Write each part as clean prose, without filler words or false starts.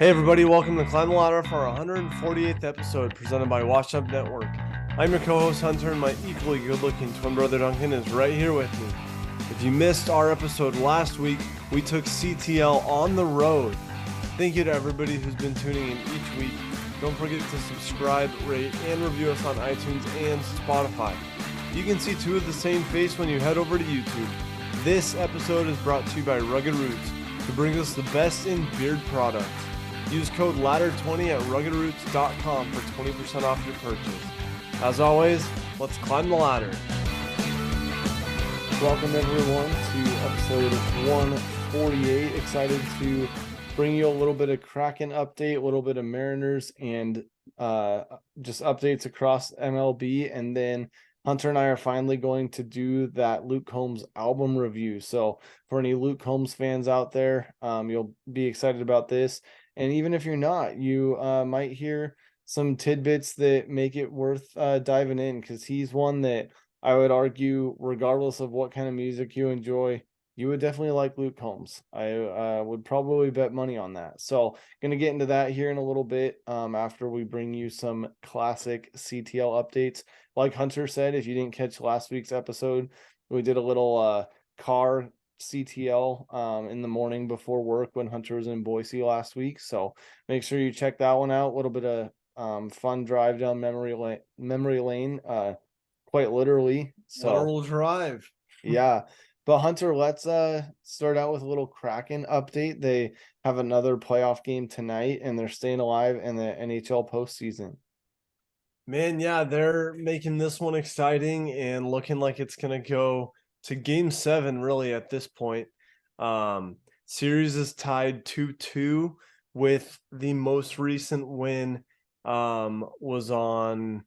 Hey everybody, welcome to Climb the Ladder for our 148th episode presented by Wash Up Network. I'm your co-host Hunter and my equally good-looking twin brother Duncan is right here with me. If you missed our episode last week, we took CTL on the road. Thank you to everybody who's been tuning in each week. Don't forget to subscribe, rate, and review us on iTunes and Spotify. You can see two of the same face when you head over to YouTube. This episode is brought to you by Rugged Roots, who brings us the best in beard products. Use code LADDER20 at ruggedroots.com for 20% off your purchase. As always, let's climb the ladder. Welcome everyone to episode 148. Excited to bring you a little bit of Kraken update, a little bit of Mariners, and just updates across MLB. And then Hunter and I are finally going to do that Luke Combs album review. So for any Luke Combs fans out there, you'll be excited about this. And even if you're not, you might hear some tidbits that make it worth diving in, because he's one that I would argue, regardless of what kind of music you enjoy, you would definitely like Luke Combs. I would probably bet money on that. So going to get into that here in a little bit after we bring you some classic CTL updates. Like Hunter said, if you didn't catch last week's episode, we did a little car CTL in the morning before work when Hunter was in Boise last week. So make sure you check that one out. A little bit of fun drive down memory lane, quite literally. So Literal drive. yeah. But Hunter, let's start out with a little Kraken update. They have another playoff game tonight, and they're staying alive in the NHL postseason. Man, yeah, they're making this one exciting and looking like it's going to go to game 7 really at this point. Series is tied 2-2 with the most recent win was on,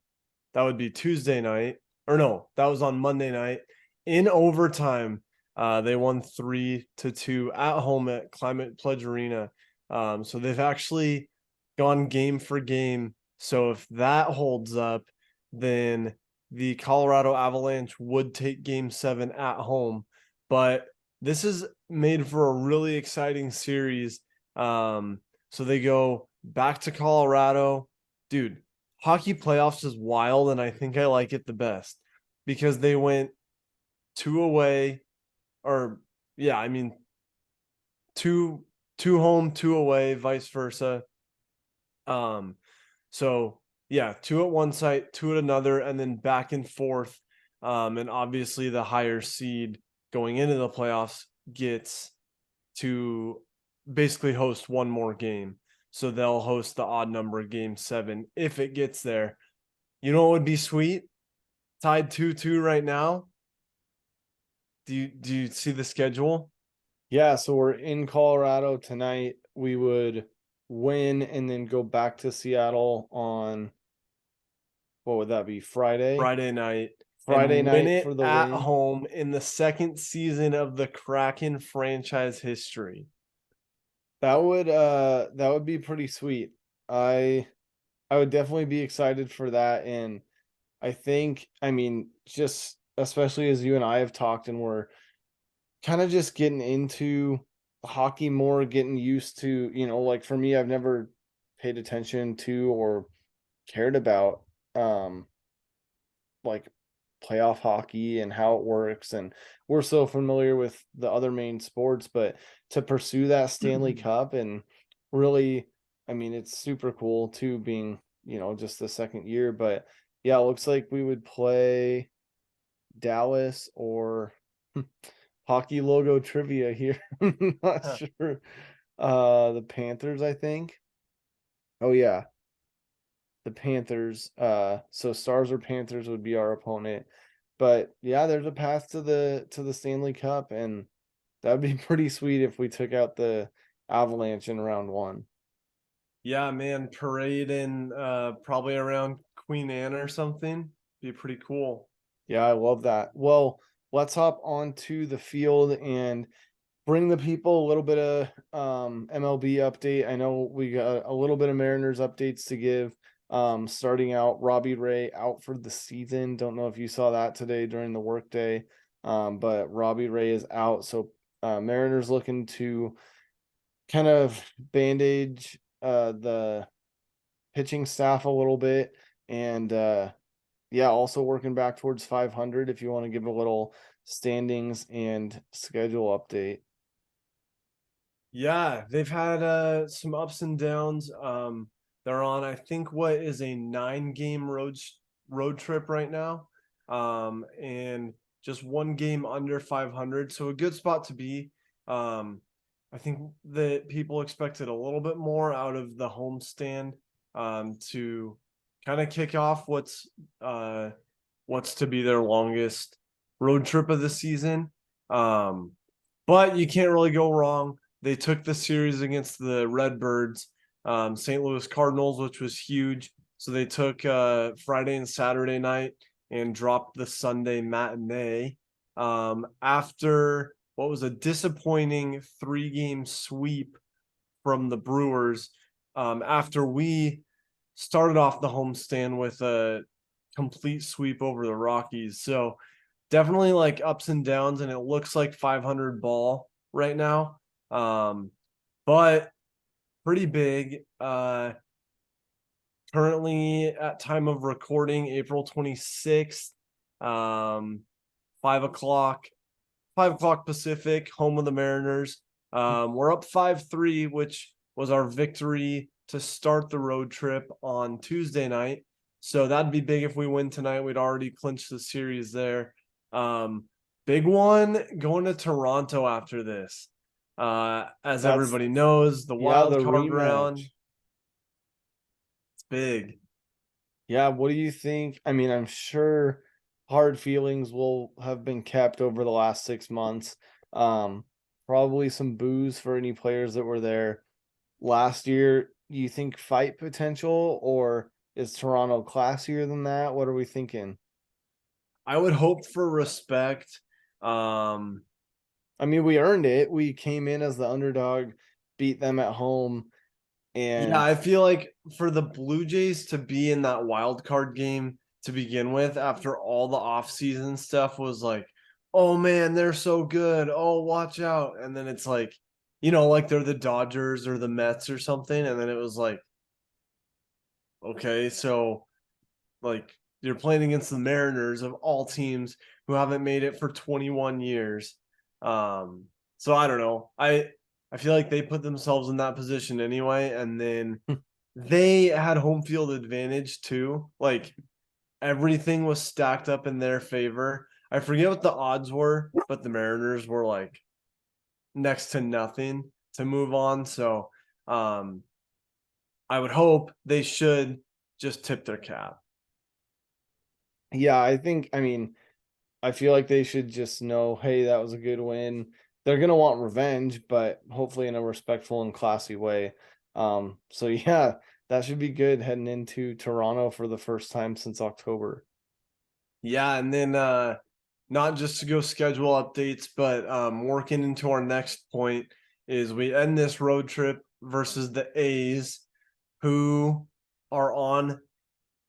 that would be Tuesday night, or no, that was on Monday night in overtime. They won 3-2 at home at Climate Pledge Arena. So they've actually gone game for game. So if that holds up, then the Colorado Avalanche would take game 7 at home. But this is made for a really exciting series. So they go back to Colorado. Dude, hockey playoffs is wild, and I think I like it the best because they went 2 away, or yeah, I mean two home, 2 away, vice versa. So yeah, 2 at one site, 2 at another, and then back and forth. And obviously the higher seed going into the playoffs gets to basically host one more game. So they'll host the odd number of game 7 if it gets there. You know what would be sweet? Tied 2-2 right now. Do you see the schedule? Yeah, so we're in Colorado tonight. We would win and then go back to Seattle on, what would that be, Friday? Friday night. Friday and night win it for the at win. home in the second season of the Kraken franchise history. That would be pretty sweet. I would definitely be excited for that. And I think, I mean, just especially as you and I have talked, and we're kind of just getting into hockey more, getting used to, like for me, I've never paid attention to or cared about like playoff hockey and how it works, and we're so familiar with the other main sports, but to pursue that Stanley Cup, and really, I mean, it's super cool too, being just the second year. But yeah, it looks like we would play Dallas or hockey logo trivia here. I'm not sure. The Panthers, I think. Oh yeah, the Panthers. So Stars or Panthers would be our opponent. But yeah, there's a path to the Stanley Cup, and that'd be pretty sweet if we took out the Avalanche in round 1. Yeah, man, parade in probably around Queen Anne or something. Be pretty cool. Yeah, I love that. Well, let's hop onto the field and bring the people a little bit of MLB update. I know we got a little bit of Mariners updates to give. Starting out, Robbie Ray out for the season. Don't know if you saw that today during the workday, but Robbie Ray is out. So Mariners looking to kind of bandage the pitching staff a little bit, and yeah, also working back towards 500 if you want to give a little standings and schedule update. Yeah, they've had some ups and downs. They're on, I think, what is a 9-game road trip right now. And just one game under 500, so a good spot to be. I think that people expected a little bit more out of the homestand to kind of kick off what's to be their longest road trip of the season. But you can't really go wrong. They took the series against the Redbirds, St. Louis Cardinals, which was huge. So they took Friday and Saturday night and dropped the Sunday matinee after what was a disappointing 3-game sweep from the Brewers. After we started off the homestand with a complete sweep over the Rockies. So definitely like ups and downs, and it looks like 500 ball right now. But pretty big. Currently at time of recording, April 26th, 5 o'clock, 5 o'clock Pacific, home of the Mariners. We're up 5-3, which was our victory to start the road trip on Tuesday night. So that'd be big if we win tonight. We'd already clinched the series there. Big one going to Toronto after this. As everybody knows, the wild card round. It's big. Yeah, what do you think? I mean, I'm sure hard feelings will have been kept over the last 6 months. Probably some boos for any players that were there last year. Do you think fight potential, or is Toronto classier than that? What are we thinking? I would hope for respect. I mean, we earned it. We came in as the underdog, beat them at home, and yeah, I feel like for the Blue Jays to be in that wild card game to begin with, after all the offseason stuff was like, oh man, they're so good. Oh, watch out. And then it's like, like they're the Dodgers or the Mets or something. And then it was like, okay, so like you're playing against the Mariners of all teams who haven't made it for 21 years. So I don't know. I feel like they put themselves in that position anyway, and then they had home field advantage too. Like everything was stacked up in their favor. I forget what the odds were, but the Mariners were like next to nothing to move on. So I would hope they should just tip their cap. yeah, I mean, I feel like they should just know, hey, that was a good win. They're gonna want revenge, but hopefully in a respectful and classy way. So yeah, that should be good heading into Toronto for the first time since October. Yeah, and then not just to go schedule updates, but working into our next point is we end this road trip versus the A's, who are on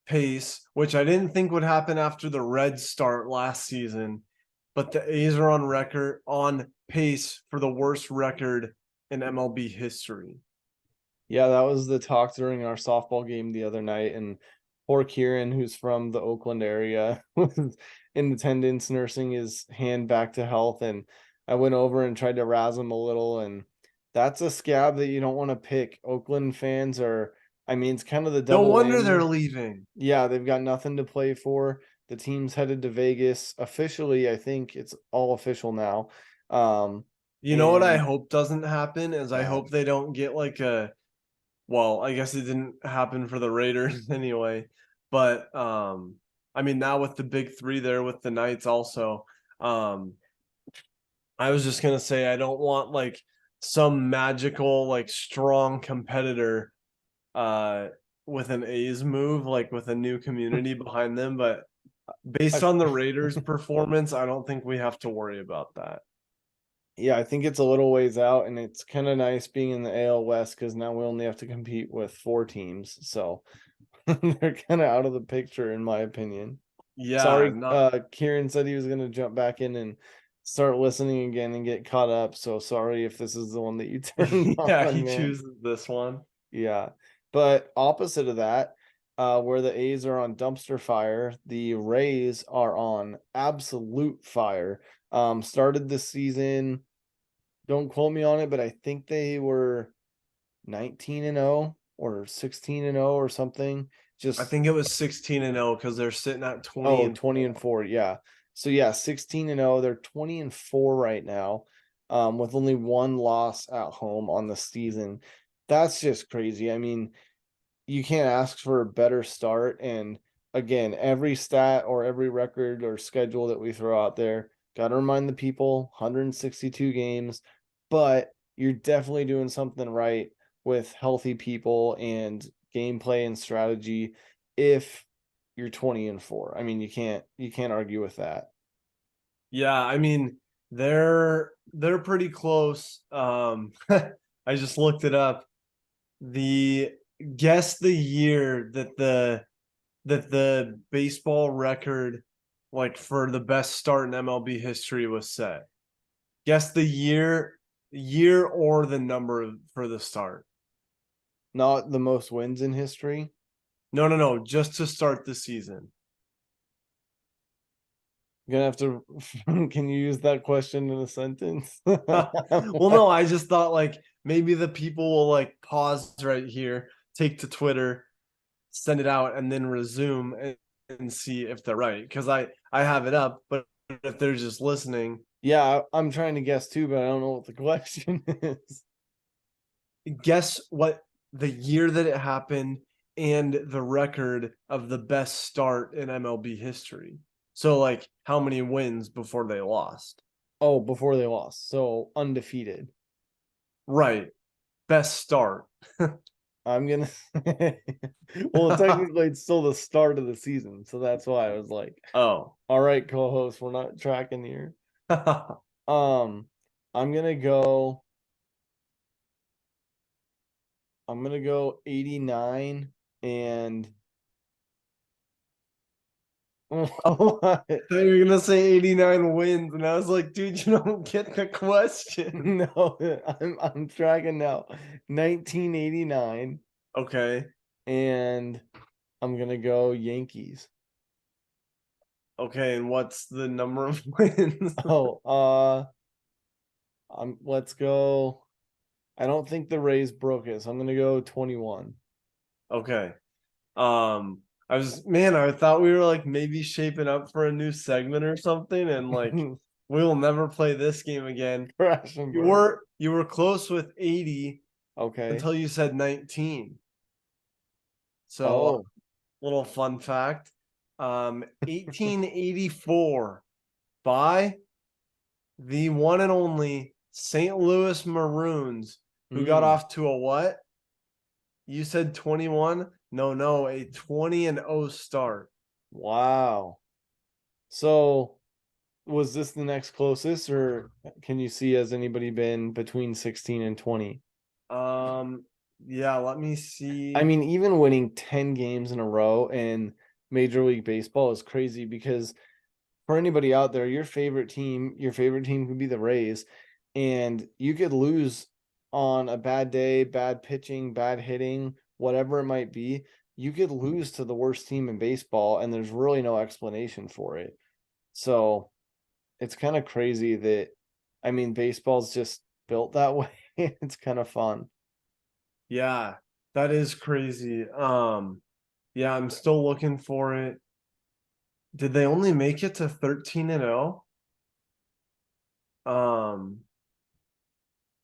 pace, which I didn't think would happen after the Reds start last season, but the A's are on pace for the worst record in MLB history. Yeah, that was the talk during our softball game the other night, and poor Kieran, who's from the Oakland area, was in attendance nursing his hand back to health, and I went over and tried to razz him a little, and that's a scab that you don't want to pick. Oakland fans are, I mean, it's kind of the No double wonder they're whammy. leaving. Yeah, they've got nothing to play for. The team's headed to Vegas. Officially, I think it's all official now. You know what I And hope doesn't happen is I yeah, hope they don't get like well, I guess it didn't happen for the Raiders anyway. But I mean now with the big three there with the Knights also. Um I was just gonna say I don't want like some magical, like strong competitor uh with an A's move, like with a new community behind them. But based I, on the Raiders' performance, I don't think we have to worry about that. yeah, I think it's a little ways out, and it's kind of nice being in the AL West because now we only have to compete with 4 teams. So they're kind of out of the picture, in my opinion. Yeah, Sorry, not Kieran said he was going to jump back in and start listening again and get caught up. So sorry if this is the one that you turned yeah, on, he man. chooses this one. Yeah. But opposite of that, where the A's are on dumpster fire, the Rays are on absolute fire. Started the season, don't quote me on it, but I think they were 19-0 or 16-0 or something. I Just think it was 16-0 because they're sitting at 20 and 20-4. Yeah. So yeah, 16-0. They're 20-4 right now, with only one loss at home on the season. That's just crazy. I mean, you can't ask for a better start. And again, every stat or every record or schedule that we throw out there, got to remind the people 162 games, but you're definitely doing something right with healthy people and gameplay and strategy if you're 20-4. I mean, you can't argue with that. Yeah, I mean they're pretty close. I just looked it up. The Guess the year that the baseball record like for the best start in MLB history was set. Guess the year or the number for the start. Not the most wins in history. No, just to start the season. You're gonna have to can you use that question in a sentence? Well, no, I just thought like maybe the people will like pause right here, take to Twitter, send it out, and then resume and see if they're right. Because I have it up, but if they're just listening, Yeah, I'm trying to guess too, but I don't know what the question is. guess what the year that it happened and the record of the best start in MLB history. So like how many wins before they lost? Oh, before they lost. So undefeated. Right. Best start. I'm gonna well, technically it's still the start of the season, so that's why I was like, Oh. all right, co-host, we're not tracking here. Um, I'm gonna go I'm gonna go 89 and what? You're gonna say 89 wins, and I was like, dude, you don't get the question. No, I'm tracking now. 1989, Okay. and I'm gonna go Yankees. Okay, and what's the number of wins? Oh, let's go. I don't think the Rays broke it, so I'm gonna go 21. Okay. I thought we were like maybe shaping up for a new segment or something, and like we will never play this game again. Crash and You burn. were close with 80 Okay. until you said 19. So Oh, little fun fact. 1884 by the one and only St. Louis Maroons, who got off to a what? You said 21? No, a 20-0 start. wow. So was this the next closest, or can you see has anybody been between 16 and 20? Yeah, let me see. I mean, even winning 10 games in a row in Major League Baseball is crazy because for anybody out there, your favorite team could be the Rays, and you could lose on a bad day, bad pitching, bad hitting, whatever it might be. You could lose to the worst team in baseball, and there's really no explanation for it. So it's kind of crazy that, I mean, baseball's just built that way. It's kind of fun. Yeah, that is crazy. Yeah, I'm still looking for it. Did they only make it to 13-0?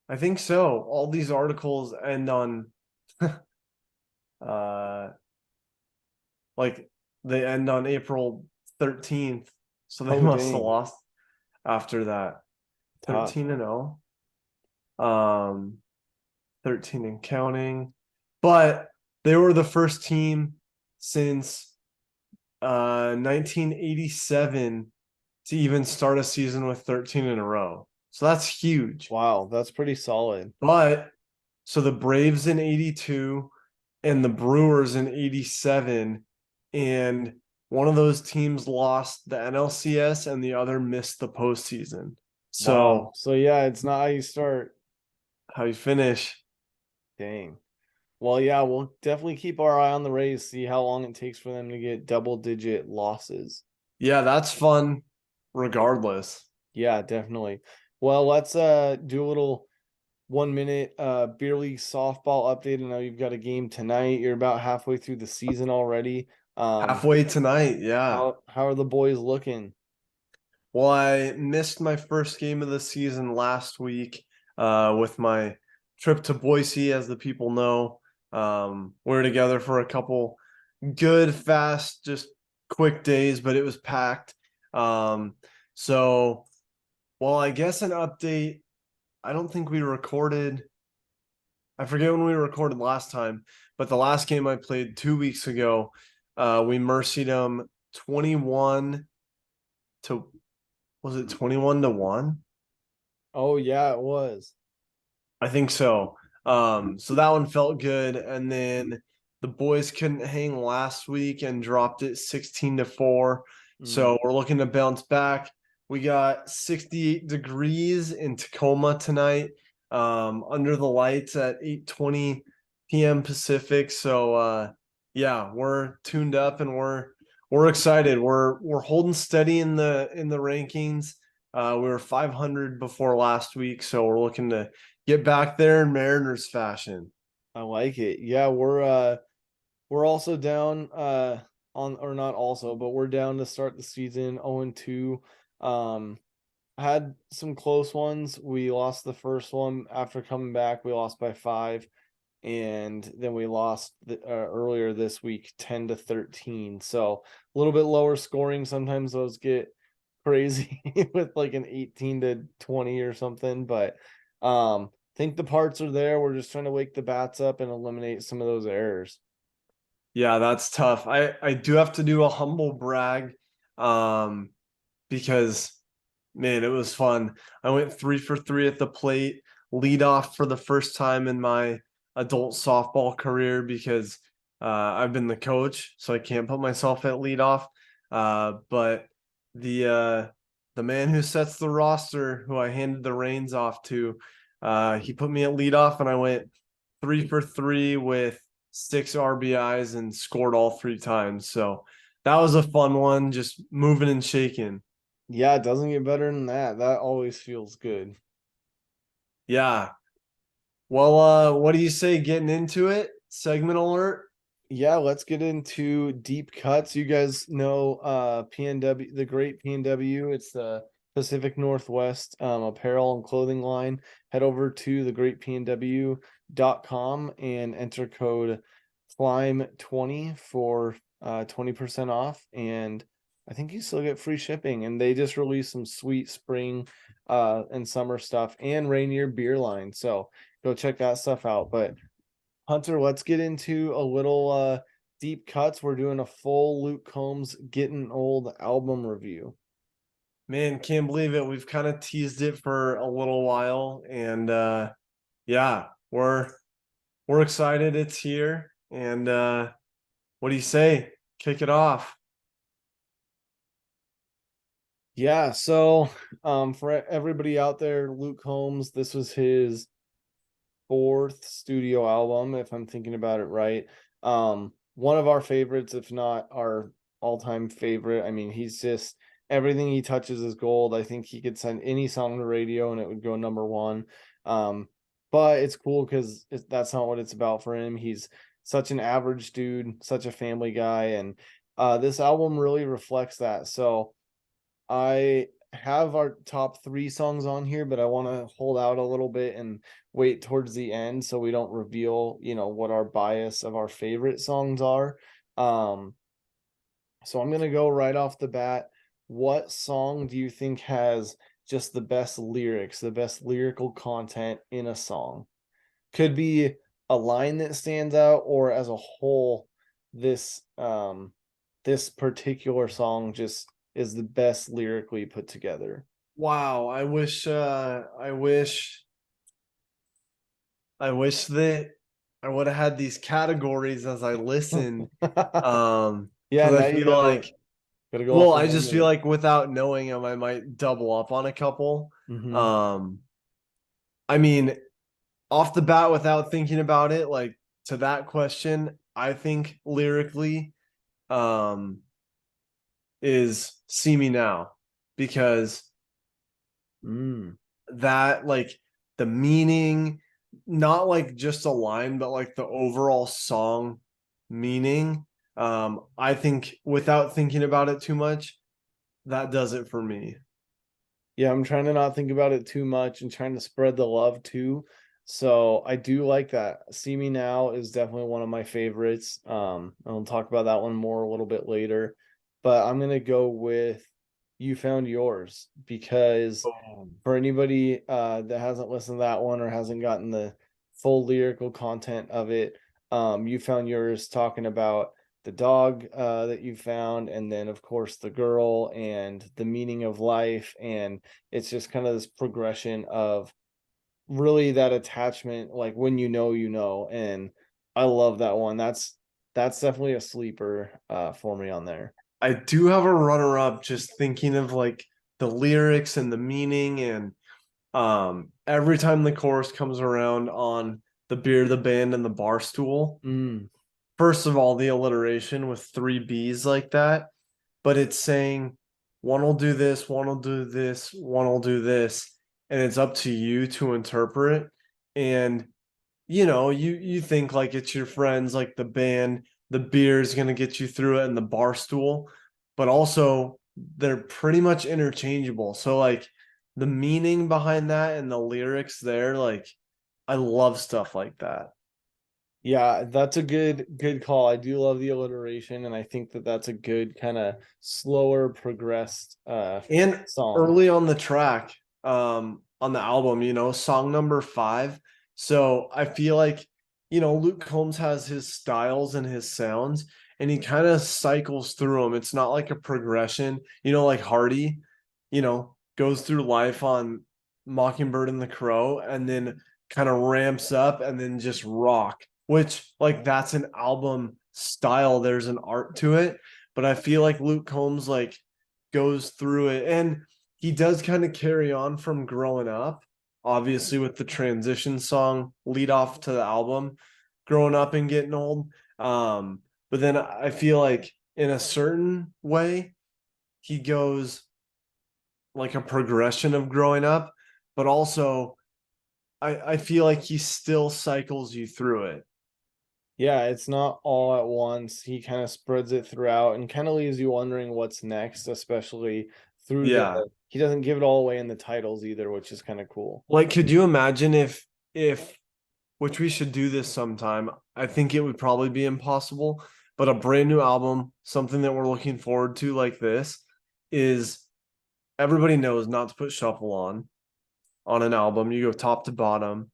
I think so. All these articles end on uh like they end on April 13th. So they Oh, must have dang. lost after that. Tough. 13-0. 13 and counting. But they were the first team since 1987 to even start a season with 13 in a row. So that's huge. Wow, that's pretty solid. But so the Braves in 82 and the Brewers in 87, and one of those teams lost the NLCS and the other missed the postseason. So Wow. So yeah, it's not how you start. how you finish? Dang. Well, yeah, we'll definitely keep our eye on the Rays, see how long it takes for them to get double-digit losses. Yeah, that's fun regardless. Yeah, definitely. Well, let's do a little 1 minute beer league softball update. I know you've got a game tonight. You're about halfway through the season already. Halfway tonight, yeah. How are the boys looking? Well, I missed my first game of the season last week with my trip to Boise, as the people know. We were together for a couple good, fast, just quick days, but it was packed. So, well, I guess an update. I don't think we recorded. I forget when we recorded last time, but the last game I played 2 weeks ago, we mercied them 21 to, was it 21-1? Oh yeah, it was. I think so. So that one felt good. And then the boys couldn't hang last week and dropped it 16-4. So we're looking to bounce back. We got 68 degrees in Tacoma tonight, under the lights at 8:20 p.m. Pacific. So yeah, we're tuned up and we're excited. We're holding steady in the rankings. We were 500 before last week, so we're looking to get back there in Mariners fashion. I like it. Yeah, we're also down on, or not also, but we're down to start the season 0-2. Had some close ones. We lost the first one after coming back. We lost by 5, and then we lost earlier this week 10-13. So a little bit lower scoring. Sometimes those get crazy with like an 18-20 or something, but think the parts are there. We're just trying to wake the bats up and eliminate some of those errors. Yeah, that's tough. I do have to do a humble brag, because man, it was fun. I went 3 for 3 at the plate, lead off for the first time in my adult softball career because I've been the coach, so I can't put myself at lead off. But the man who sets the roster, who I handed the reins off to, he put me at lead off, and I went 3 for 3 with 6 RBIs and scored all 3 times. So that was a fun one, just moving and shaking. Yeah, it doesn't get better than that. That always feels good. Yeah. Well, what do you say getting into it? Segment alert. Yeah, let's get into deep cuts. You guys know PNW, the great PNW. It's the Pacific Northwest apparel and clothing line. Head over to thegreatpnw.com and enter code CLIMB20 for 20% off. And I think you still get free shipping. And they just released some sweet spring and summer stuff and Rainier beer line. So go check that stuff out. But Hunter, let's get into a little deep cuts. We're doing a full Luke Combs Getting Old album review. Man, can't believe it. We've kind of teased it for a little while, and yeah, we're excited it's here. And what do you say? Kick it off. Yeah, so for everybody out there, Luke Combs, this was his 4th studio album, if I'm thinking about it right. One of our favorites, if not our all-time favorite. I mean, he's just everything he touches is gold. I think he could send any song to radio and it would go number 1. But it's cool because that's not what it's about for him. He's such an average dude, such a family guy, and this album really reflects that. So I have our top 3 songs on here, but I want to hold out a little bit and wait towards the end so we don't reveal, what our bias of our favorite songs are. So I'm going to go right off the bat. What song do you think has just the best lyrics, the best lyrical content in a song? Could be a line that stands out, or as a whole, this this particular song just is the best lyrically put together. Wow, I wish that I would have had these categories as I listened. Yeah, Because now I you feel like, gotta go well, off I the just feel memory. like without knowing them, I might double up on a couple. Mhm. I mean, off the bat, without thinking about it, like to that question, I think lyrically, is See Me Now, because that, like, the meaning, not like just a line, but like the overall song meaning, I think without thinking about it too much, that does it for me. Yeah, I'm trying to not think about it too much and trying to spread the love too. So I do like that. See Me Now is definitely one of my favorites. I'll talk about that one more a little bit later. But I'm gonna go with You Found Yours because for anybody that hasn't listened to that one or hasn't gotten the full lyrical content of it, You Found Yours talking about the dog that you found, and then of course the girl and the meaning of life, and it's just kind of this progression of really that attachment, like when you know, and I love that one. That's definitely a sleeper for me on there. I do have a runner up, just thinking of like the lyrics and the meaning, and every time the chorus comes around on the beer, the band, and the bar stool. First of all, the alliteration with three B's like that, but it's saying one will do this, one will do this, one will do this, and it's up to you to interpret. And you think like it's your friends, like the band, the beer is gonna get you through it, and the bar stool, but also they're pretty much interchangeable. So like the meaning behind that and the lyrics there, like I love stuff like that. Yeah, that's a good call. I do love the alliteration, and I think that that's a good kind of slower progressed And song. early on the track, on the album, song number 5. So I feel like, Luke Combs has his styles and his sounds, and he kind of cycles through them. It's not like a progression, like Hardy, goes through life on Mockingbird and the Crow, and then kind of ramps up and then just rock, which, like, that's an album style. There's an art to it. But I feel like Luke Combs, like, goes through it, and he does kind of carry on from growing up, obviously, with the transition song lead off to the album, growing up and getting old. But then I feel like in a certain way he goes like a progression of growing up, but also I feel like he still cycles you through it. Yeah, it's not all at once. He kind of spreads it throughout and kind of leaves you wondering what's next, especially through Yeah. he doesn't give it all away in the titles either, which is kind of cool. Like, could you imagine if which we should do this sometime. I think it would probably be impossible, but a brand new album, something that we're looking forward to like this, is everybody knows not to put shuffle on an album. You go top to bottom,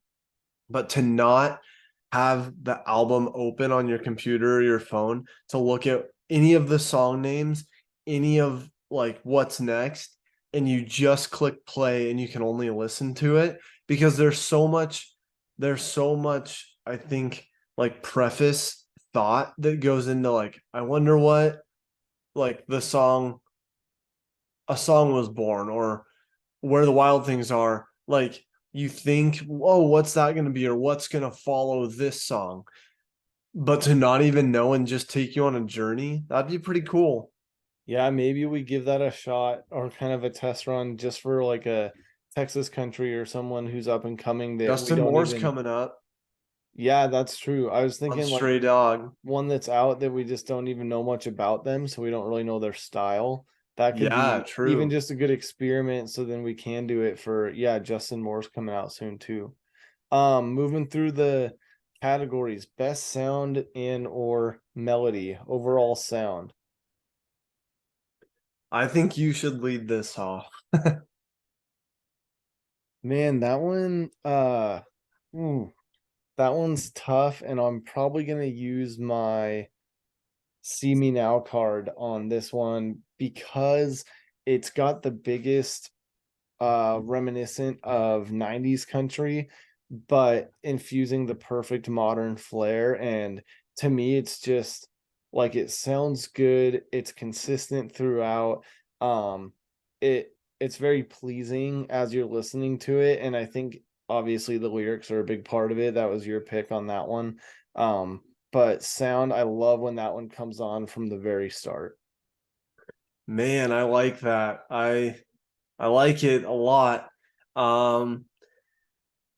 but to not have the album open on your computer or your phone to look at any of the song names, any of like what's next, and you just click play and you can only listen to it, because there's so much, I think, like preface thought that goes into, like, I wonder what, like, a song was born, or where the wild things are. Like, you think, oh, what's that going to be, or what's going to follow this song, but to not even know and just take you on a journey, that'd be pretty cool. Yeah, maybe we give that a shot or kind of a test run just for like a Texas country or someone who's up and coming that we Justin don't Moore's even. coming up Yeah, that's true. I was on thinking like Stray Dog. one that's out that we just don't even know much about them, so we don't really know their style. That could Yeah, be even true. just a good experiment, so then we can do it for yeah, Justin Moore's coming out soon too. Moving through the categories, best sound in or melody, overall sound. I think you should lead this off. Man, that one ooh, that one's tough, and I'm probably gonna use my See Me Now card on this one because it's got the biggest reminiscent of 90s country, but infusing the perfect modern flair. And to me, it's just like it sounds good, it's consistent throughout. Um, it's very pleasing as you're listening to it, and I think obviously the lyrics are a big part of it. That was your pick on that one. But sound, I love when that one comes on from the very start. Man, I like that. I like it a lot. Um,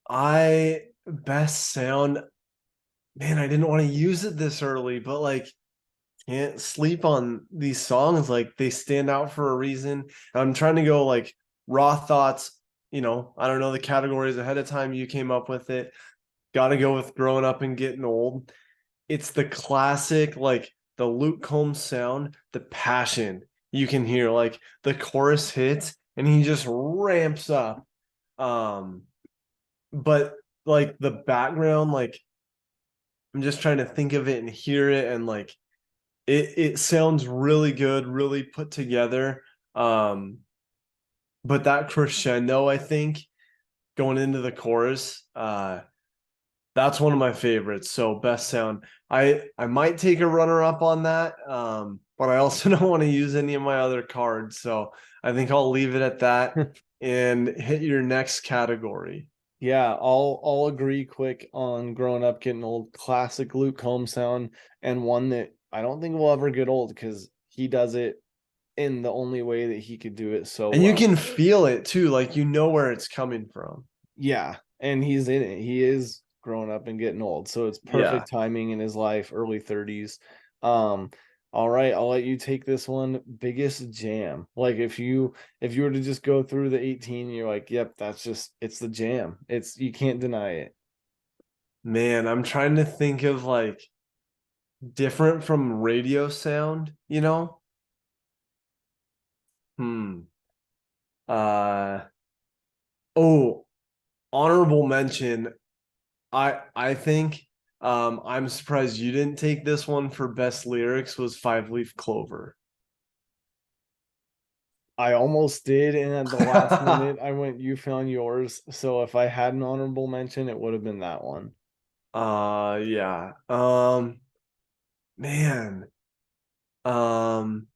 I best sound, man, I didn't want to use it this early, but like can't sleep on these songs. Like they stand out for a reason. I'm trying to go like raw thoughts. I don't know the categories ahead of time. You came up with it. Got to go with growing up and getting old. It's the classic, like the Luke Combs sound, the passion you can hear. Like the chorus hits and he just ramps up. Um, but like the background, like I'm just trying to think of it and hear it, and like it sounds really good, really put together. But that crescendo, I think, going into the chorus, that's one of my favorites. So best sound. I might take a runner up on that. But I also don't want to use any of my other cards. So I think I'll leave it at that and hit your next category. Yeah, I'll agree quick on growing up getting old. Classic Luke Combs sound, and one that I don't think will ever get old because he does it in the only way that he could do it so And you well. can feel it too, like you know where it's coming from. Yeah, and he's in it. He is growing up and getting old, so it's Yeah. perfect timing in his life, early 30s. Um, all right, I'll let you take this one. Biggest jam. Like if you were to just go through the 18, you're like, yep, it's the jam. You can't deny it. Man, I'm trying to think of like different from radio sound, you know? Hmm. Uh oh, honorable mention. I think I'm surprised you didn't take this one for best lyrics was Five Leaf Clover. I almost did, and at the last minute, I went, you found yours. So if I had an honorable mention, it would have been that one. Yeah. Man. Um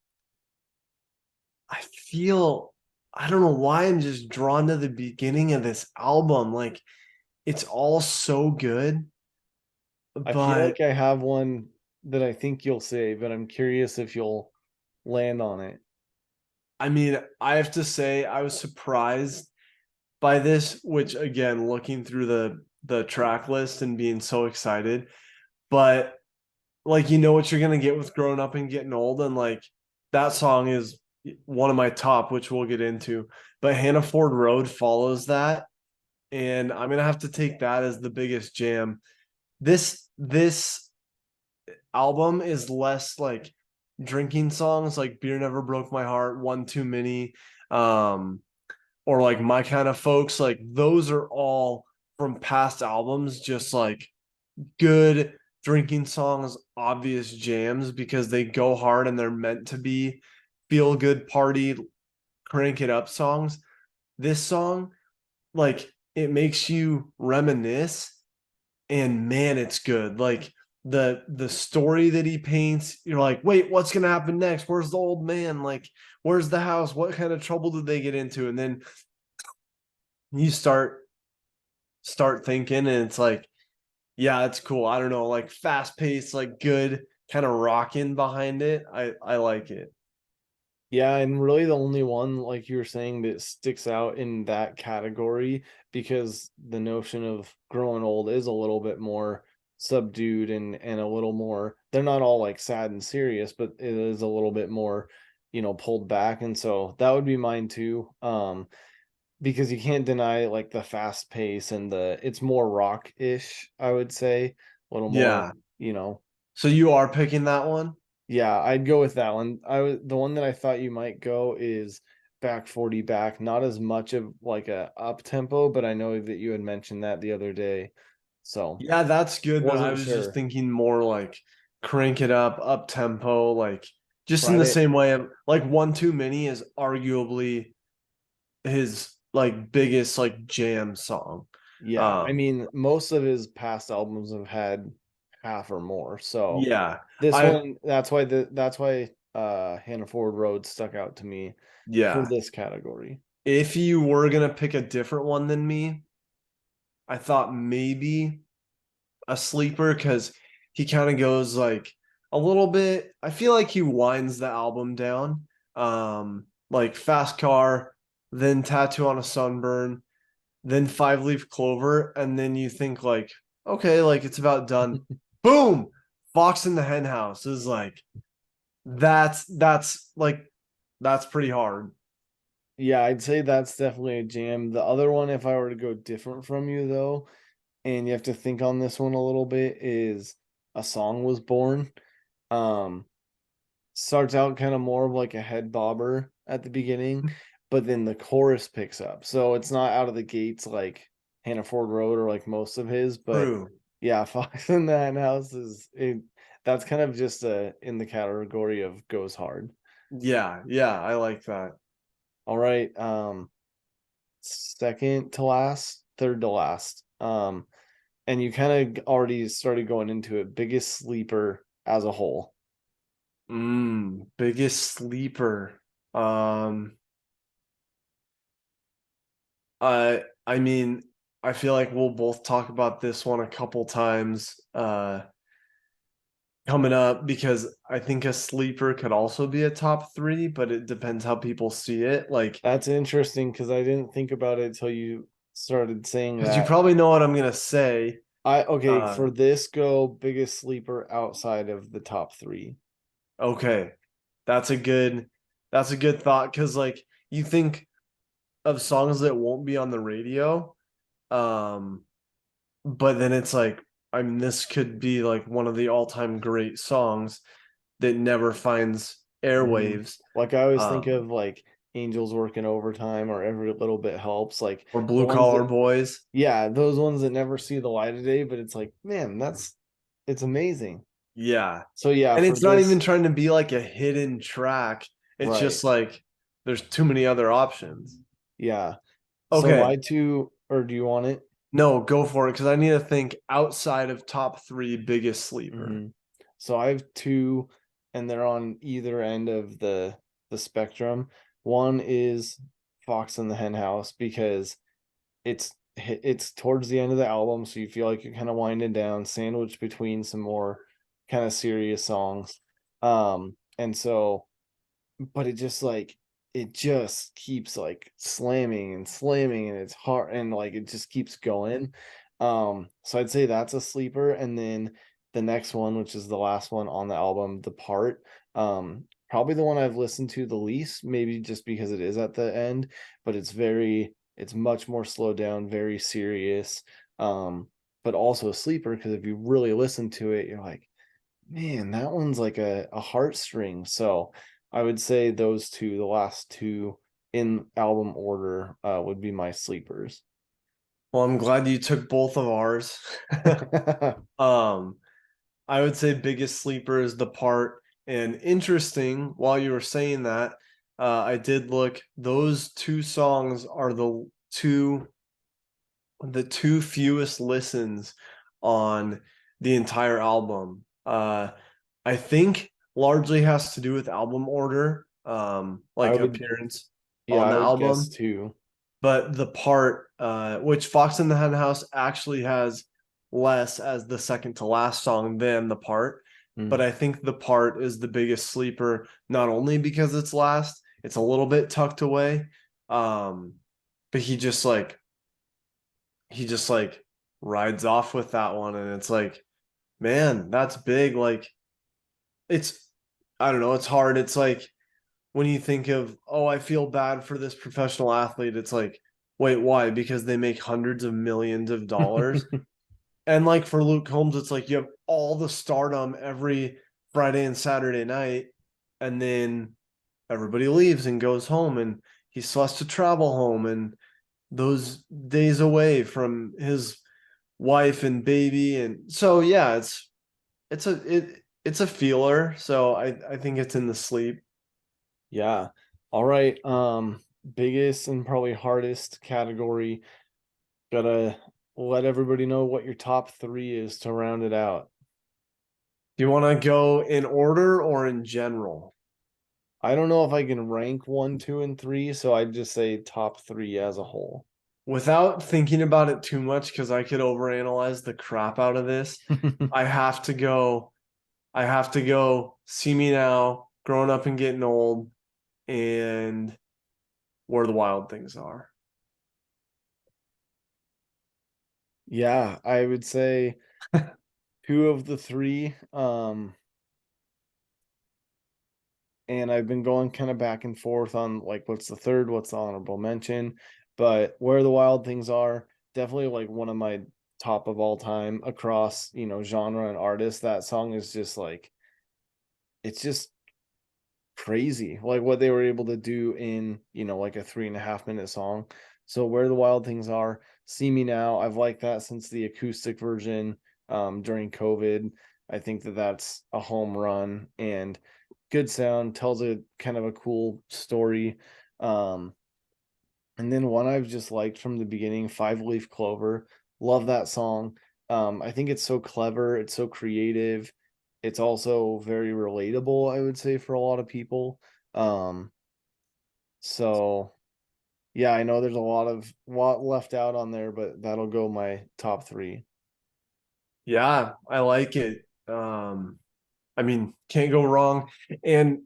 I feel I don't know why I'm just drawn to the beginning of this album. Like it's all so good, I feel but like I have one that I think you'll say, but I'm curious if you'll land on it. I mean, I have to say I was surprised by this, which again, looking through the track list and being so excited, but like you know what you're gonna get with growing up and getting old, and like that song is one of my top, which we'll get into. But Hannah Ford Road follows that, and I'm gonna have to take that as the biggest jam. This album is less like drinking songs like Beer Never Broke My Heart, One Too Many, um, or like My Kind of Folks. Like those are all from past albums, just like good drinking songs, obvious jams because they go hard and they're meant to be feel good party, crank it up songs. This song, like it makes you reminisce, and man, it's good. Like the story that he paints, you're like, wait, what's gonna happen next? Where's the old man? Like, where's the house? What kind of trouble did they get into? And then you start thinking, and it's like, yeah, it's cool. I don't know, like fast paced, like good kind of rocking behind it. I like it. Yeah, and really the only one, like you were saying, that sticks out in that category because the notion of growing old is a little bit more subdued and a little more, they're not all like sad and serious, but it is a little bit more, pulled back. And so that would be mine too. Because you can't deny like the fast pace and it's more rock-ish, I would say. A little more, Yeah. you know, So you are picking that one? yeah, I'd go with that one. The one that I thought you might go is back 40 back. Not as much of like a up tempo, but I know that you had mentioned that the other day. So Yeah, that's good, but I wasn't was just sure. thinking more like crank it up tempo, like just in the Friday. same way of like One Too Many is arguably his like biggest like jam song. Yeah, I Um mean, most of his past albums have had half or more. So yeah. this I one, that's why Hannah Ford Road stuck out to me for yeah. this category. If you were gonna pick a different one than me, I thought maybe a sleeper because he kind of goes like a little bit. I feel like he winds the album down. Like Fast Car, then Tattoo on a Sunburn, then Five Leaf Clover, and then you think like, okay, like it's about done. Boom! Fox in the Hen House is like that's pretty hard. Yeah, I'd say that's definitely a jam. The other one, if I were to go different from you though, and you have to think on this one a little bit, is A Song Was Born. Um, Starts out kind of more of like a head bobber at the beginning, but then the chorus picks up. So it's not out of the gates like Hannaford Road or like most of his, but True. yeah, Fox in the Hen House is it, that's kind of just in the category of goes hard. Yeah, I like that. All right. Second to last, third to last. And you kind of already started going into it. Biggest sleeper as a whole. Biggest sleeper. I mean, I feel like we'll both talk about this one a couple times coming up because I think a sleeper could also be a top three, but it depends how people see it. Like, That's interesting because I didn't think about it until you started saying because you that. probably know what I'm gonna say. Okay, Uh, for this go biggest sleeper outside of the top three. okay, that's a good that's a good thought because like you think of songs that won't be on the radio, um, but then it's like I mean this could be like one of the all-time great songs that never finds Mhm. airwaves. Like I always think Um, of like Angels Working Overtime or Every Little Bit Helps. Like or the Blue ones Collar that, Boys. yeah, those ones that never see the light of day, but it's like, man, it's amazing. Yeah. So yeah, And for it's not even this, trying to be like a hidden track. It's right. just like there's too many other options. Yeah. So Okay. my two, or do you want it? No, go for it because I need to think outside of top three biggest sleeper. Hmm. So I have two, and they're on either end of the spectrum. One is Fox in the Hen House because it's towards the end of the album, so you feel like you're kind of winding down, sandwiched between some more kind of serious songs. And so, but it just keeps like slamming and slamming, and it's hard, and like it just keeps going. So I'd say that's a sleeper, and then the next one, which is the last one on the album, The Part, probably the one I've listened to the least, maybe just because it is at the end, but it's much more slowed down, very serious. But also a sleeper because if you really listen to it, you're like, man, that one's like a heartstring. So I would say those two, the last two in album order, would be my sleepers. Well, I'm glad you took both of ours. um, I would say biggest sleeper is the part. And interesting, while you were saying that, I did look, those two songs are the two fewest listens on the entire album. I think largely has to do with album order, I like would, appearance yeah, on I the would guess album. too. But the part, which Fox in the Hen House actually has less as the second to last song than the part. But Mm. I think the part is the biggest sleeper, not only because it's last, it's a little bit tucked away. Um, but he just like rides off with that one and it's like man that's big like it's I don't know it's hard it's like when you think of oh I feel bad for this professional athlete it's like wait why because they make hundreds of millions of dollars and like for Luke Combs it's like you have all the stardom every Friday and Saturday night and then everybody leaves and goes home and he still has to travel home and those days away from his wife and baby and so yeah it's a feeler so I think it's in the sleep. Yeah. All right. Biggest and probably hardest category. Gotta let everybody know what your top three is to round it out. Do you want to go in order or in general? I don't know if I can rank one, two, and three, so I'd just say top three as a whole. without thinking about it too much, because I could overanalyze the crap out of this, I have to go. I have to go. See Me Now, Growing Up and Getting Old, and Where the Wild Things Are. Yeah, I would say two of the three. And I've been going kind of back and forth on like what's the third, what's the honorable mention, but Where the Wild Things Are, definitely like one of my top of all time across, genre and artist. That song is just like it's just crazy, like what they were able to do in, like a 3.5 minute song. So Where the Wild Things Are, See Me Now, I've liked that since the acoustic version during COVID. I think that that's a home run and good sound, tells a kind of a cool story. And then one I've just liked from the beginning, Five Leaf Clover. Love that song. I think it's so clever, it's so creative. It's also very relatable, I would say, for a lot of people. Um, so yeah, I know there's a lot left out on there, but that'll go my top three. Yeah, I like it. I mean, can't go wrong. And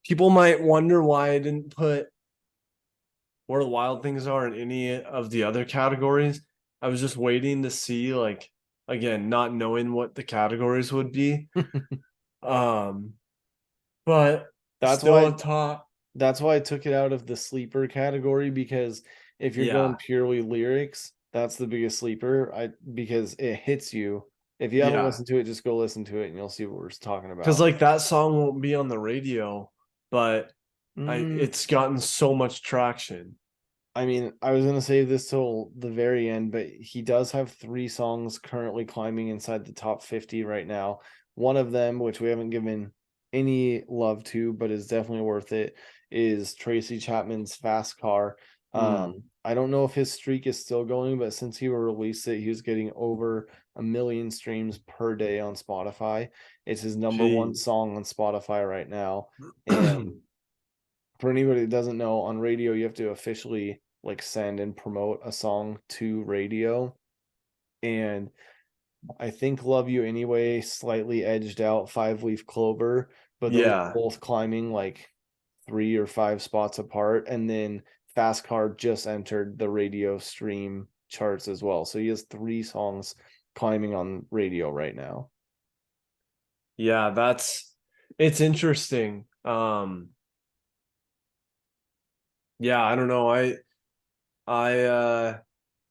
people might wonder why I didn't put Where the Wild Things Are in any of the other categories. I was just waiting to see, like, again, not knowing what the categories would be. Um, but That's still why a top. That's why I took it out of the sleeper category, because if you're going Yeah, purely lyrics, that's the biggest sleeper. Because it hits you. If you haven't yeah. listened to it, just go listen to it and you'll see what we're talking Because about. like that song won't be on the radio, but Mm, it's gotten so much traction. I mean, I was gonna save this till the very end, but he does have three songs currently climbing inside the top 50 right now. One of them, which we haven't given any love to, but is definitely worth it, is Tracy Chapman's Fast Car. Mm, I don't know if his streak is still going, but since he released it, he was getting over 1 million streams per day on Spotify. It's his number one geez. song on Spotify right now. And for anybody that doesn't know, on radio you have to officially like send and promote a song to radio. And I think Love You Anyway slightly edged out Five Leaf Clover, but those are Yeah. both climbing like 3 or 5 spots apart. And then Fast Car just entered the radio stream charts as well. So he has three songs climbing on radio right now. Yeah, it's interesting. Yeah, I don't know. I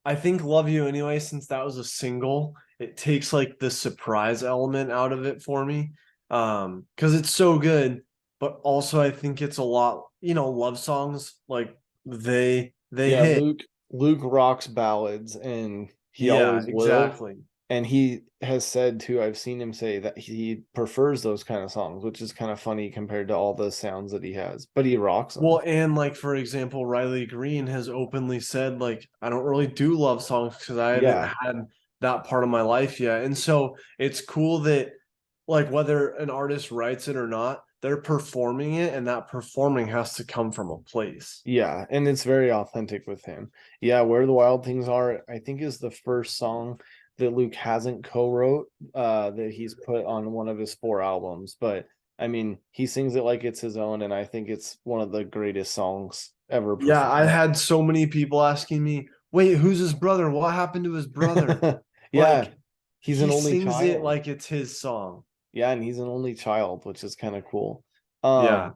I think Love You Anyway, since that was a single, it takes like the surprise element out of it for me. Because it's so good, but also I think it's a lot, love songs like they Yeah, hit. Luke rocks ballads and he Yeah, always will. exactly. And he has said too, I've seen him say that he prefers those kind of songs, which is kind of funny compared to all the sounds that he has, but he rocks them. Well, and like for example, Riley Green has openly said like I don't really do love songs because I haven't Yeah. had that part of my life yet. And so it's cool that like whether an artist writes it or not, they're performing it and that performing has to come from a place. Yeah. And it's very authentic with him. Yeah. Where the Wild Things Are, I think is the first song that Luke hasn't co-wrote, that he's put on one of his 4 albums. But I mean, he sings it like it's his own, and I think it's one of the greatest songs ever Yeah, I performed. had so many people asking me, "Wait, who's his brother? What happened to his brother?" Yeah, Like he's an he only sings it child. like it's his song. Yeah, and he's an only child, which is kind of cool. Yeah.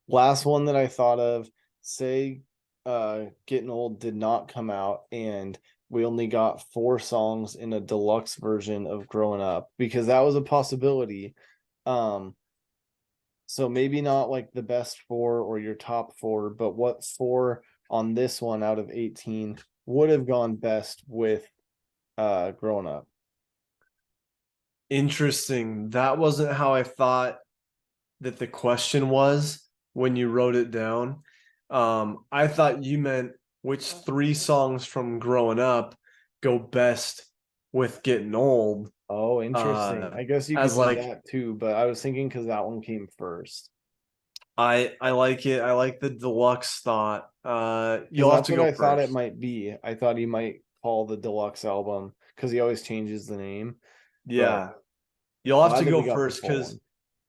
Last one that I thought of, say Getting Old did not come out and we only got 4 songs in a deluxe version of Growing Up, because that was a possibility. Um, so maybe not like the best 4 or your top 4, but what 4 on this one out of 18 would have gone best with Growing Up? Interesting. That wasn't how I thought that the question was when you wrote it down. I thought you meant which 3 songs from growing up go best with getting old. Oh, interesting. Uh, I guess you could as do like, that too, but I was thinking because that one came first. I like it. I like the deluxe thought. Because You'll have that's to what go I thought it first. might be. I thought he might call the deluxe album because he always changes the name. But Yeah. You'll have to glad that go we got the first full because one.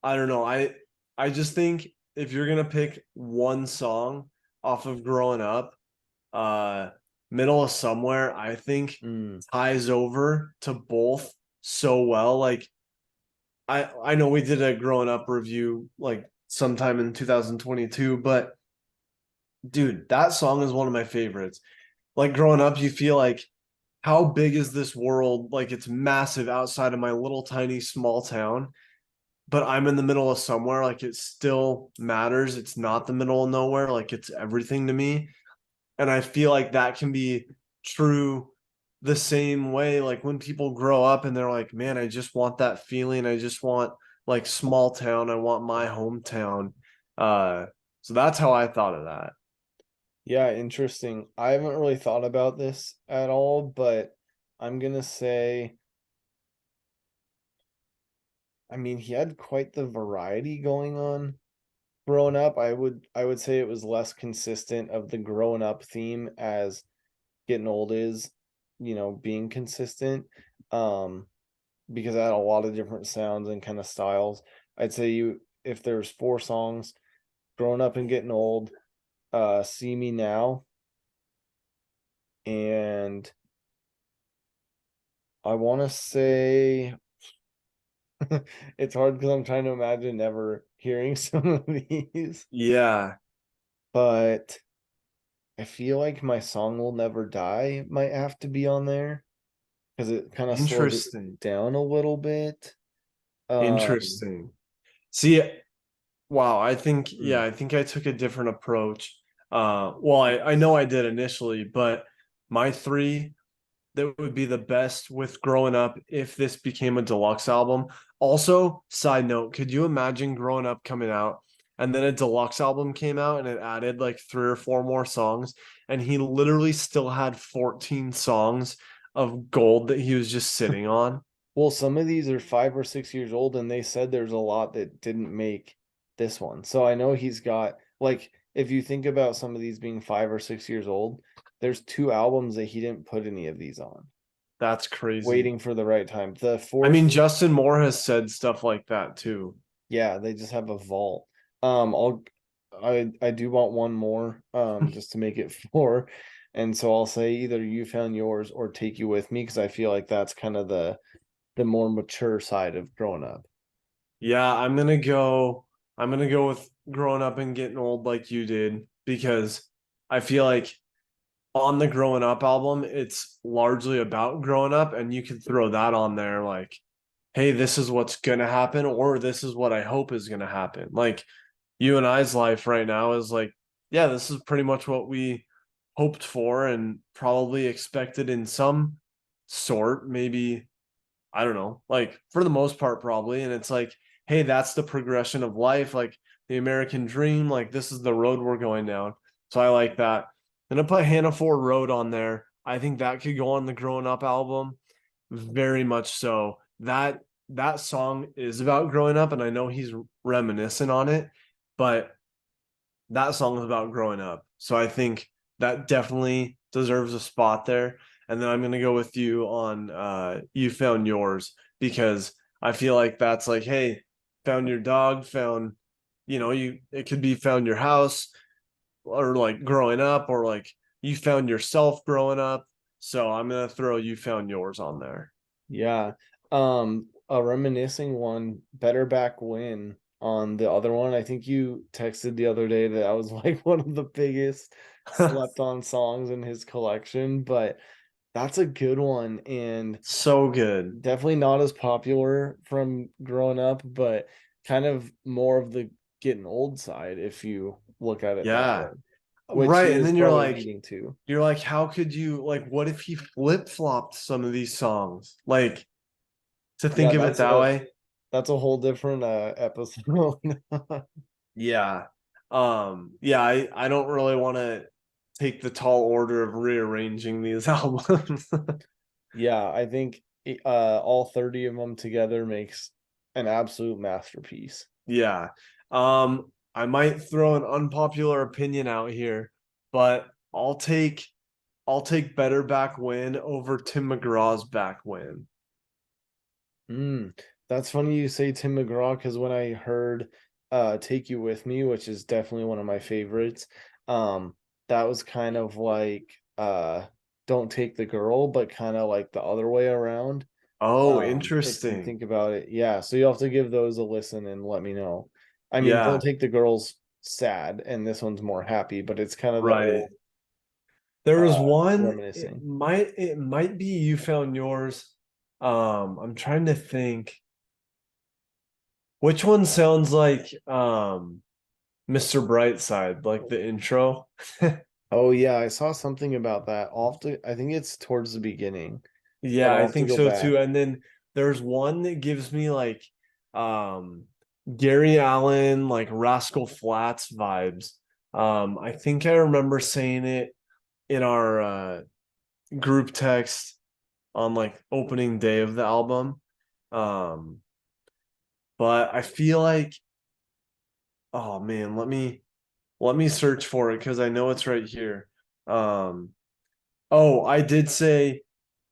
I don't know. I just think if you're gonna pick one song off of Growing Up, uh Middle of Somewhere, I think Mm. ties over to both so well. Like I know we did a Growing Up review like sometime in 2022, but dude, that song is one of my favorites. Like growing up, you feel like how big is this world? Like it's massive outside of my little tiny small town, but I'm in the middle of somewhere. Like it still matters. It's not the middle of nowhere. Like it's everything to me. And I feel like that can be true the same way. Like when people grow up and they're like, man, I just want that feeling. I just want like small town. I want my hometown. Uh, so that's how I thought of that. Yeah, interesting. I haven't really thought about this at all, but I'm gonna say, I mean, he had quite the variety going on growing up. I would say it was less consistent of the growing up theme as getting old is, being consistent. Um, because I had a lot of different sounds and kind of styles. I'd say if there's four songs, growing up and getting old, see me now, and I want to say it's hard because I'm trying to imagine never hearing some of these, Yeah, but I feel like my song will never die might have to be on there because it kind of slowed it interesting. down a little bit. Um, Interesting. See, wow, I think, hmm. yeah, I think I took a different approach. Well, I know I did initially, but my three that would be the best with growing up if this became a deluxe album. Also, side note, could you imagine growing up coming out and then a deluxe album came out and it added like three or four more songs and he literally still had 14 songs of gold that he was just sitting on? Well, some of these are 5 or 6 years old, and they said there's a lot that didn't make this one. So I know he's got, like, if you think about some of these being 5 or 6 years old, there's two albums that he didn't put any of these on, That's crazy. waiting for the right time. The I fourth, mean, Justin Moore has said stuff like that too. yeah, they just have a vault. I do want one more, just to make it four. And so I'll say either You Found Yours or Take You With Me, because I feel like that's kind of the more mature side of growing up. Yeah, I'm gonna go with growing up and getting old like you did because I feel like on the growing up album, it's largely about growing up, and you can throw that on there like, hey, this is what's gonna happen, or this is what I hope is gonna happen. Like you and I's life right now is like, yeah, this is pretty much what we hoped for and probably expected in some sort, maybe I don't know, like for the most part, probably. And it's like, hey, that's the progression of life, like the American dream. Like this is the road we're going down. So I like that. Then I put Hannah Ford Road on there. I think that could go on the Growing Up album, very much so. That song is about growing up, and I know he's reminiscent on it, but that song is about growing up. So I think that definitely deserves a spot there. And then I'm gonna go with you on You Found Yours because I feel like that's like, hey, found your dog, found, you it could be found your house or like growing up or like you found yourself growing up. So I'm gonna throw You Found Yours on there. Yeah. A reminiscing one, Better Back When on the other one. I think you texted the other day that I was like one of the biggest slept on songs in his collection, but that's a good one and So good. definitely not as popular from growing up, but kind of more of the getting old side if you look at it that way, Yeah. which he Right. And is then probably leading to. you're like, how could you like what if he flip-flopped some of these songs? Like to Yeah, think of it that's that a way. that's a whole different episode. Yeah. Yeah, I don't really want to take the tall order of rearranging these albums. Yeah, I think all 30 of them together makes an absolute masterpiece. Yeah. Um I might throw an unpopular opinion out here, but I'll take Better Back When over Tim McGraw's Back When. That's funny you say Tim McGraw, because when I heard Take You With Me, which is definitely one of my favorites, that was kind of like Don't Take the Girl, but kind of like the other way around. Oh, If you interesting. think about it. Yeah, so you'll have to give those a listen and let me know. I mean, Yeah, Don't Take the Girl's sad and this one's more happy, but it's kind of the right. old There was one, reminiscing. it might be You Found Yours. I'm trying to think. Which one sounds like Mr. Brightside, like the intro? Oh yeah, I saw something about that. I think it's towards the beginning, but Yeah, I'll I have to think go so back. too. And then there's one that gives me like um Gary Allen, like Rascal Flatts vibes. I think I remember saying it in our group text on like opening day of the album. Um, but I feel like, oh man, let me search for it because I know it's right here. Um, oh, I did say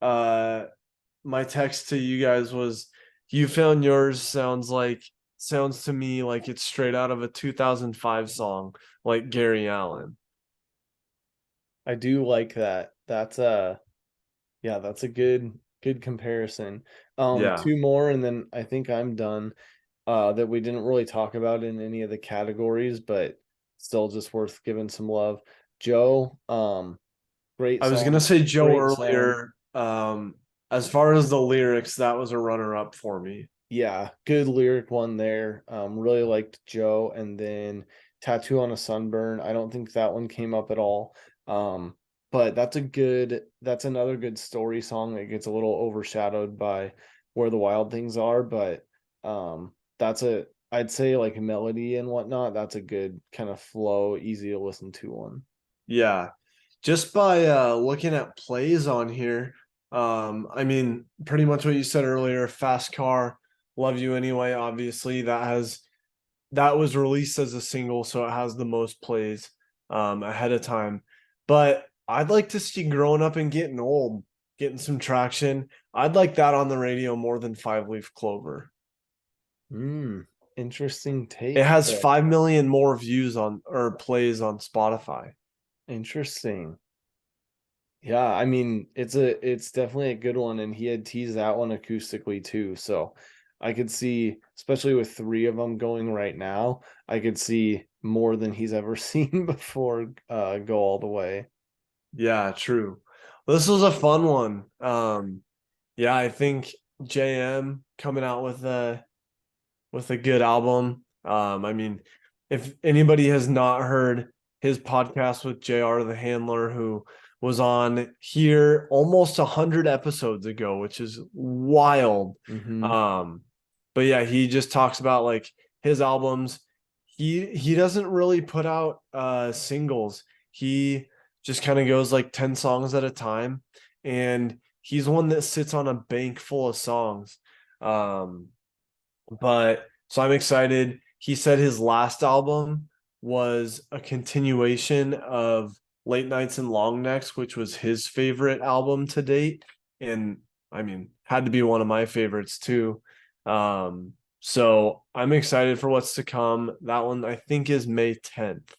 my text to you guys was You Found Yours sounds to me like it's straight out of a 2005 song like Gary Allen. I do like that. Yeah, that's a good comparison. Yeah. Two more and then I think I'm done. That we didn't really talk about in any of the categories, but still just worth giving some love. Joe, great I was gonna song, say Joe great song. earlier. As far as the lyrics, that was a runner up for me. Yeah, good lyric one there. Really liked Joe, and then Tattoo on a Sunburn. I don't think that one came up at all. But that's another good story song that gets a little overshadowed by Where the Wild Things Are, but I'd say like melody and whatnot, that's a good kind of flow, easy to listen to one. Yeah. Just by looking at plays on here, I mean, pretty much what you said earlier, Fast Car, Love You Anyway, obviously that was released as a single, so it has the most plays ahead of time. But I'd like to see Growing Up and Getting Old, getting some traction. I'd like that on the radio more than Five Leaf Clover. Interesting It take has there. 5 million more views on or plays on Spotify. Interesting. Yeah, I mean, it's definitely a good one, and he had teased that one acoustically too. So I could see, especially with three of them going right now, I could see more than he's ever seen before go all the way. Yeah, true. This was a fun one. Yeah, I think JM coming out with a good album. I mean, if anybody has not heard his podcast with JR the Handler, who was on here almost 100 episodes ago, which is wild. Mm-hmm. But yeah, he just talks about like his albums. He doesn't really put out singles. He just kind of goes like 10 songs at a time, and he's one that sits on a bank full of songs. Um, but so I'm excited. He said his last album was a continuation of Late Nights and Long Necks, which was his favorite album to date. And I mean, had to be one of my favorites too. So I'm excited for what's to come. That one I think is May 10th.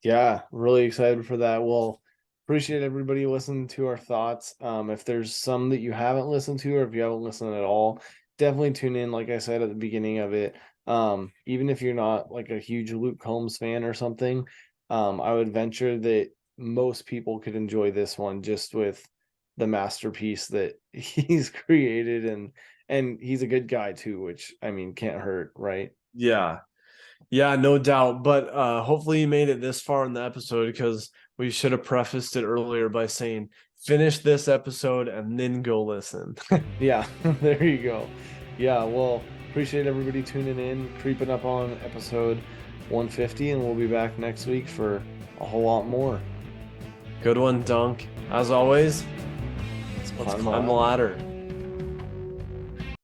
Yeah, really excited for that. Well, appreciate everybody listening to our thoughts. If there's some that you haven't listened to, or if you haven't listened at all, definitely tune in. Like I said at the beginning of it, even if you're not like a huge Luke Combs fan or something, I would venture that most people could enjoy this one just with the masterpiece that he's created, and he's a good guy too, which I mean can't hurt, right? Yeah. Yeah, no doubt. But hopefully you made it this far in the episode because we should have prefaced it earlier by saying finish this episode and then go listen. Yeah, there you go. Yeah, well, appreciate everybody tuning in, creeping up on episode 150, and we'll be back next week for a whole lot more. Good one, Dunk. As always, let's Climb climb the ladder.